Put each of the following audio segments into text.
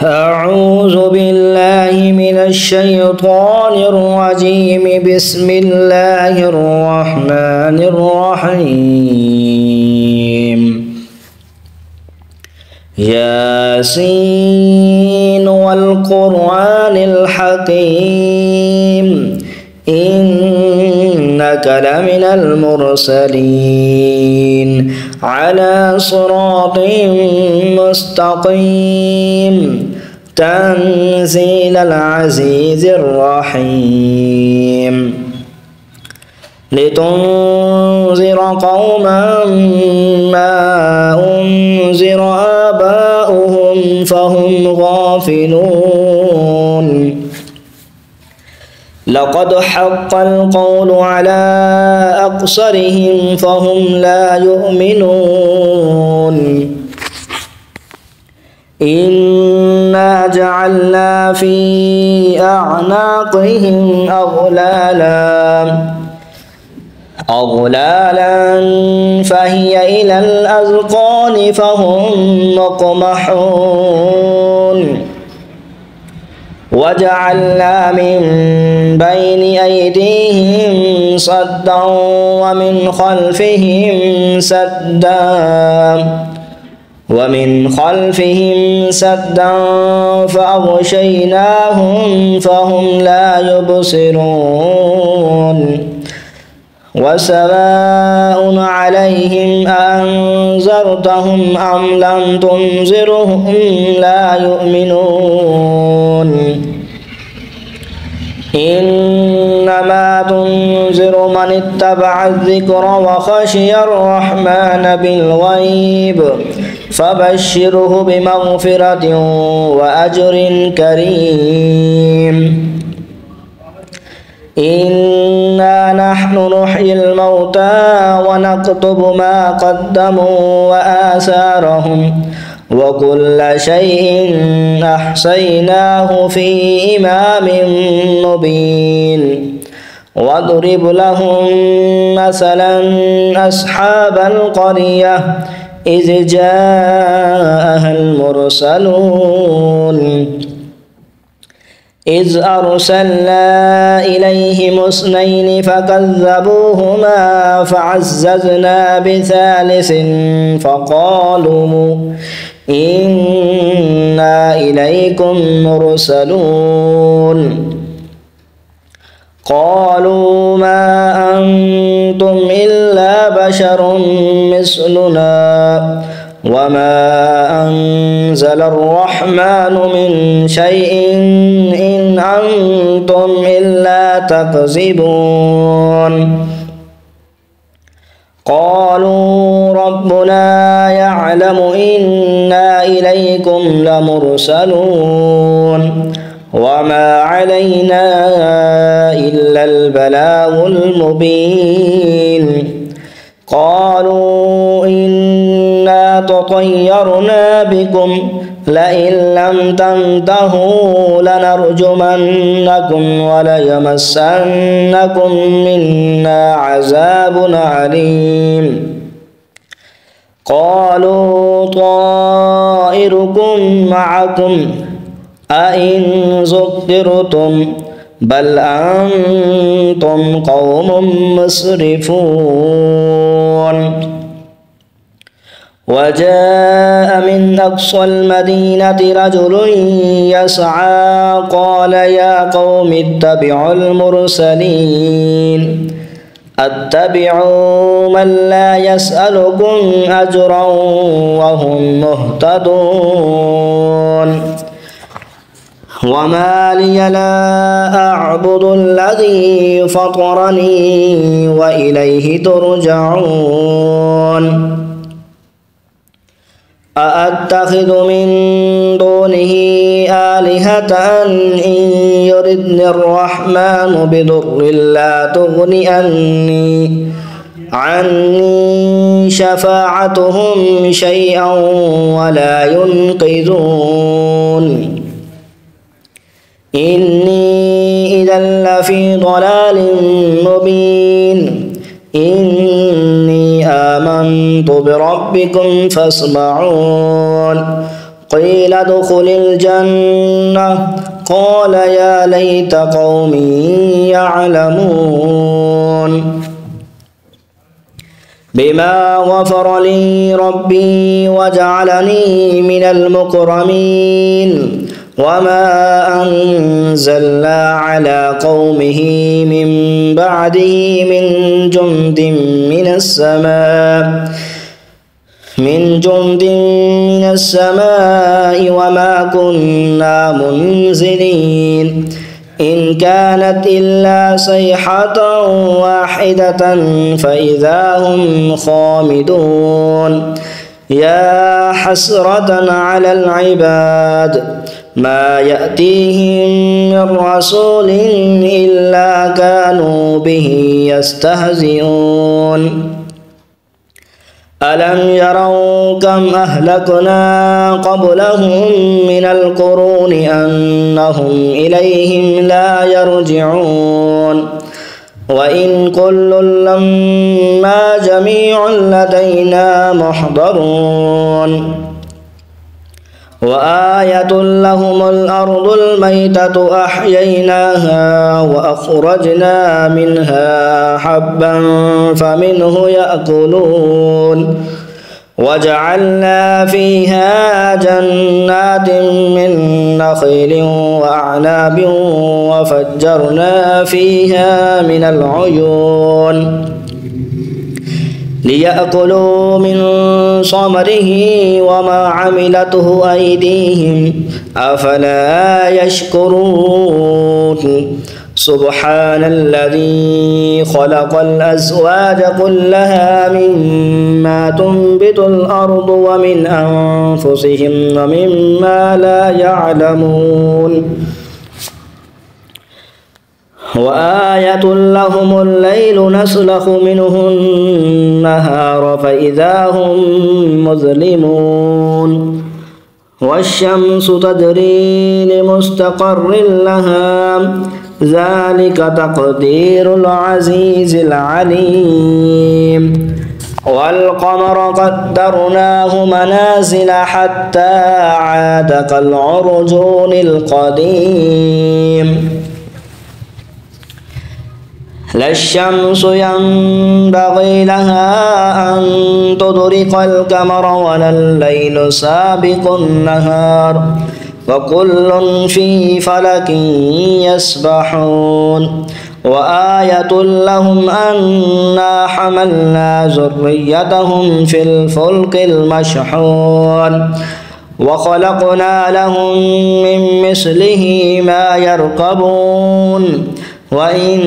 أعوذ بالله من الشيطان الرجيم. بسم الله الرحمن الرحيم. ياسين والقرآن الحكيم إنك لمن المرسلين على صراط مستقيم تنزيل العزيز الرحيم لتنذر قوما ما أنذر آباؤهم فهم غافلون لقد حق القول على أكثرهم فهم لا يؤمنون إنا جعلنا في أعناقهم أغلالا فهي إلى الأذقان فهم مقمحون وجعلنا من بين أيديهم صدا ومن خلفهم سدا فأغشيناهم فهم لا يبصرون وسواء عليهم أنذرتهم أم لم تنذرهم لا يؤمنون إنما تنذر من اتبع الذكر وخشي الرحمن بالغيب فبشره بمغفرة وأجر كريم إنا نحن نحيي الموتى ونكتب ما قدموا وآثارهم وكل شيء أحصيناه في إمام مبين واضرب لهم مثلا أصحاب القرية إذ جاءها المرسلون إذ أرسلنا إليهم اثنين فكذبوهما فعززنا بثالث فقالوا إنا إليكم مرسلون قالوا ما أنتم إلا بشر مثلنا وما أنزل الرحمن من شيء إن أنتم إلا تكذبون قالوا ربنا يعلم إنا إليكم لمرسلون وما علينا إلا البلاغ المبين قالوا إنا تطيرنا بكم لئن لم تنتهوا لنرجمنكم وليمسنكم منا عذاب عليم قالوا طائركم معكم أئن ذكرتم بل أنتم قوم مسرفون وجاء من أقصى المدينة رجل يسعى قال يا قوم اتبعوا المرسلين اتبعوا من لا يسألكم أجرا وهم مهتدون وما لي لا أعبد الذي فطرني وإليه ترجعون أأتخذ من دونه آلهة إن يردني الرحمن بضر لا تغن عني شفاعتهم شيئا ولا ينقذون إني إذا لفي ضلال مبين إني آمنت بربكم فاسمعون قيل ادخل الجنة قال يا ليت قومي يعلمون بما غفر لي ربي وجعلني من المكرمين وما أنزلنا على قومه من بعده من جند من السماء وما كنا منزلين إن كانت إلا صيحة واحدة فإذا هم خامدون يا حسرة على العباد ما يأتيهم من رسول إلا كانوا به يستهزئون ألم يروا كم أهلكنا قبلهم من القرون أنهم إليهم لا يرجعون وإن كل لما جميع لدينا محضرون وآية لهم الأرض الميتة أحييناها وأخرجنا منها حبا فمنه يأكلون وجعلنا فيها جنات من نخيل وأعناب وفجرنا فيها من العيون ليأكلوا من ثمره وما عملته أيديهم أفلا يشكرون سبحان الذي خلق الأزواج كلها مما تنبت الأرض ومن أنفسهم ومما لا يعلمون وآية لهم الليل نسلخ منه النهار فإذا هم مظلمون والشمس تجري لمستقر لها ذلك تقدير العزيز العليم والقمر قدرناه منازل حتى عاد كالعرجون القديم لا الشمس ينبغي لها أن تدرك القمر ولا الليل سابق النهار وكل في فلك يسبحون وآية لهم أنا حملنا ذريتهم في الفلك المشحون وخلقنا لهم من مثله ما يركبون وإن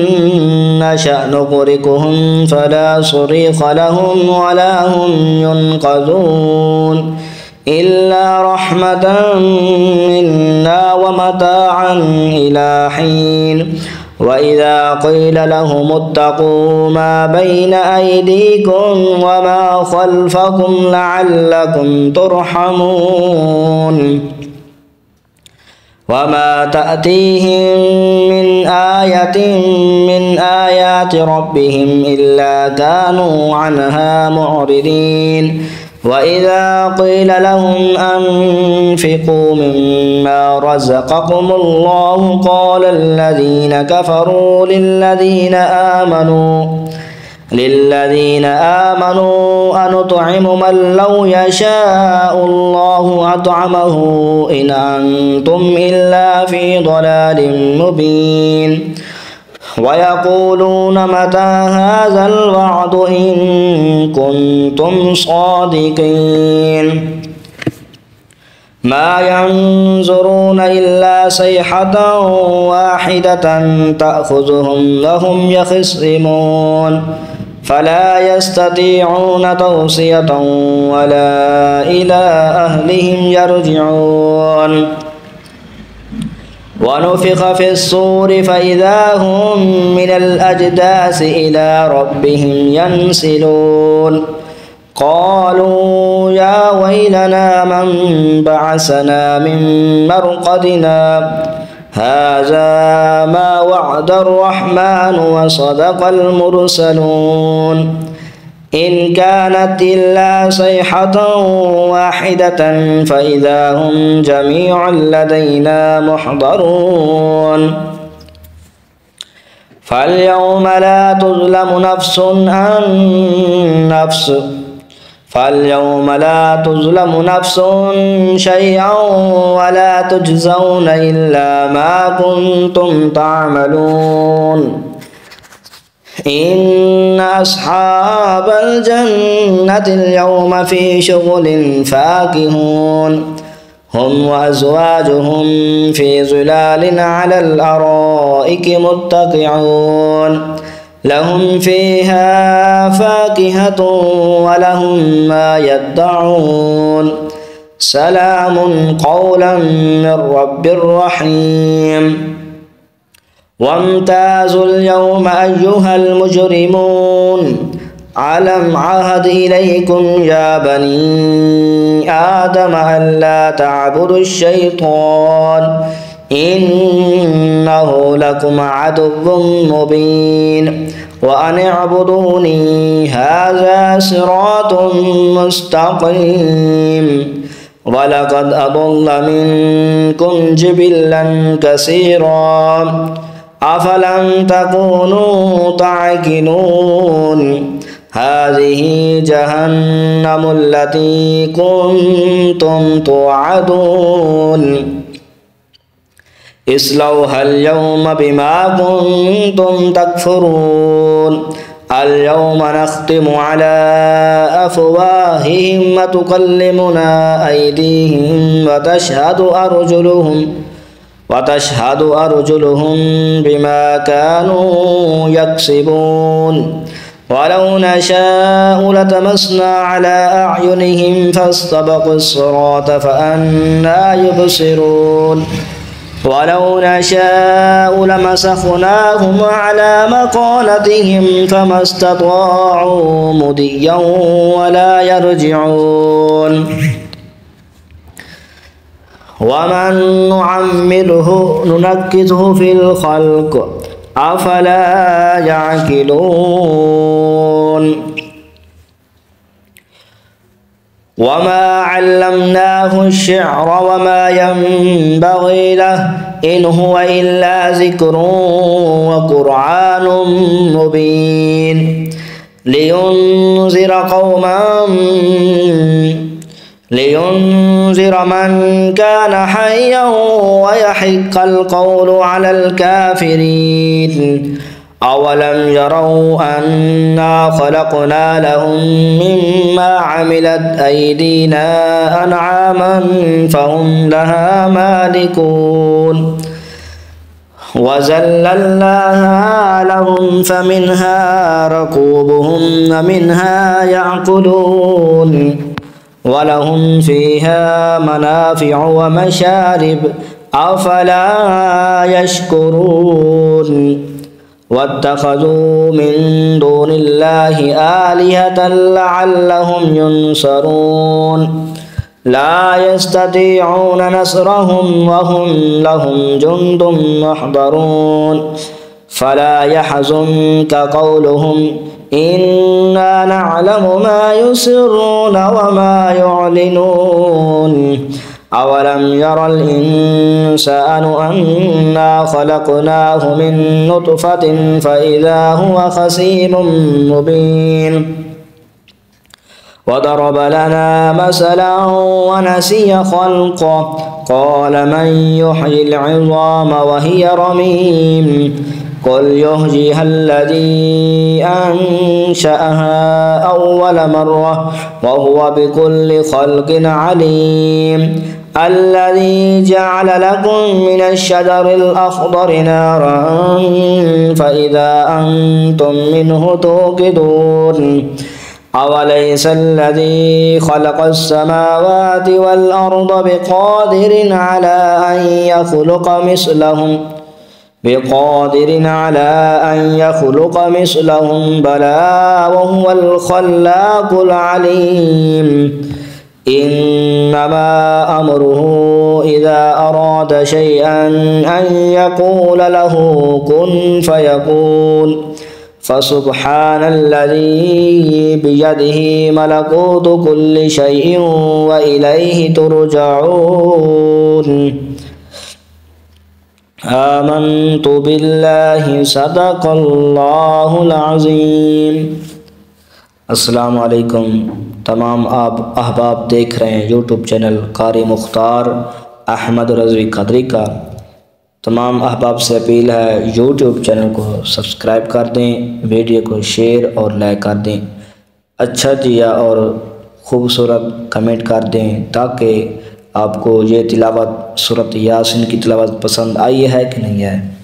نشأ نغرقهم فلا صريخ لهم ولا هم ينقذون إلا رحمة منا ومتاعا إلى حين وإذا قيل لهم اتقوا ما بين أيديكم وما خلفكم لعلكم ترحمون وما تأتيهم من آية من آيات ربهم إلا كانوا عنها معرضين وإذا قيل لهم أنفقوا مما رزقكم الله قال الذين كفروا للذين آمنوا أنطعم من لو يشاء الله أطعمه إن أنتم إلا في ضلال مبين ويقولون متى هذا الوعد إن كنتم صادقين ما ينظرون إلا صيحة واحدة تأخذهم وهم يخصمون فلا يستطيعون توصية ولا إلى أهلهم يرجعون ونفخ في الصور فإذا هم من الأجداث إلى ربهم ينسلون قالوا يا ويلنا من بعثنا من مرقدنا هذا ما وعد الرحمن وصدق المرسلون إن كانت إلا صيحة واحدة فإذا هم جميع لدينا محضرون فاليوم لا تظلم نفس شيئا ولا تجزون إلا ما كنتم تعملون إن أصحاب الجنة اليوم في شغل فاكهون هم وأزواجهم في ظلال على الأرائك متكئون لهم فيها فاكهة ولهم ما يدعون سلام قولا من رب رحيم وامتازوا اليوم أيها المجرمون ألم عهد إليكم يا بني آدم ألا تعبدوا الشيطان إنه لكم عدو مبين وأن اعبدوني هذا صراط مستقيم ولقد أضل منكم جبلا كثيرا أفلم تكونوا تعقلون هذه جهنم التي كنتم توعدون اصلوها اليوم بما كنتم تكفرون اليوم نختم على أفواههم وتكلمنا أيديهم وتشهد أرجلهم بما كانوا يكسبون ولو نشاء لطمسنا على أعينهم فاستبقوا الصراط فأنى يبصرون ولو نشاء لمسخناهم على مكانتهم فما استطاعوا مضيا ولا يرجعون ومن نعمره ننكسه في الخلق أفلا يعقلون وما علمناه الشعر وما ينبغي له إن هو إلا ذكر وقرآن مبين لينذر من كان حيا ويحق القول على الكافرين أولم يروا أنا خلقنا لهم مما عملت أيدينا أنعاما فهم لها مالكون وذللناها لهم فمنها ركوبهم ومنها يأكلون ولهم فيها منافع ومشارب أفلا يشكرون واتخذوا من دون الله آلهة لعلهم ينصرون لا يستطيعون نصرهم وهم لهم جند محضرون فلا يحزنك قولهم إنا نعلم ما يسرون وما يعلنون أولم ير الإنسان أنا خلقناه من نطفة فإذا هو خصيم مبين وضرب لنا مثلا ونسي خلقه قال من يحيي العظام وهي رميم قل يحييها الذي أنشأها أول مرة وهو بكل خلق عليم الذي جعل لكم من الشجر الأخضر نارا فإذا أنتم منه توقدون أوليس الذي خلق السماوات والأرض بقادر على أن يخلق مثلهم بلى وهو الخلاق العليم إنما أمره إذا أراد شيئا أن يقول له كن فيكون फ़सुब्हानल्लज़ी बियदिही मलकूतु कुल्लि शैइन व इलैहि तुरजऊन। आमन्तु बिल्लाहि सदक़ल्लाहुल अज़ीम। अस्सलामु अलैकुम। तमाम आप अहबाब देख रहे हैं यूट्यूब चैनल कारी मुख्तार अहमद रज़वी क़दरी का। तमाम अहबाब से अपील है यूट्यूब चैनल को सब्सक्राइब कर दें, वीडियो को शेयर और लाइक कर दें, अच्छा दिया और ख़ूबसूरत कमेंट कर दें ताकि आपको ये तिलावत सूरत यासीन की तिलावत पसंद आई है कि नहीं है।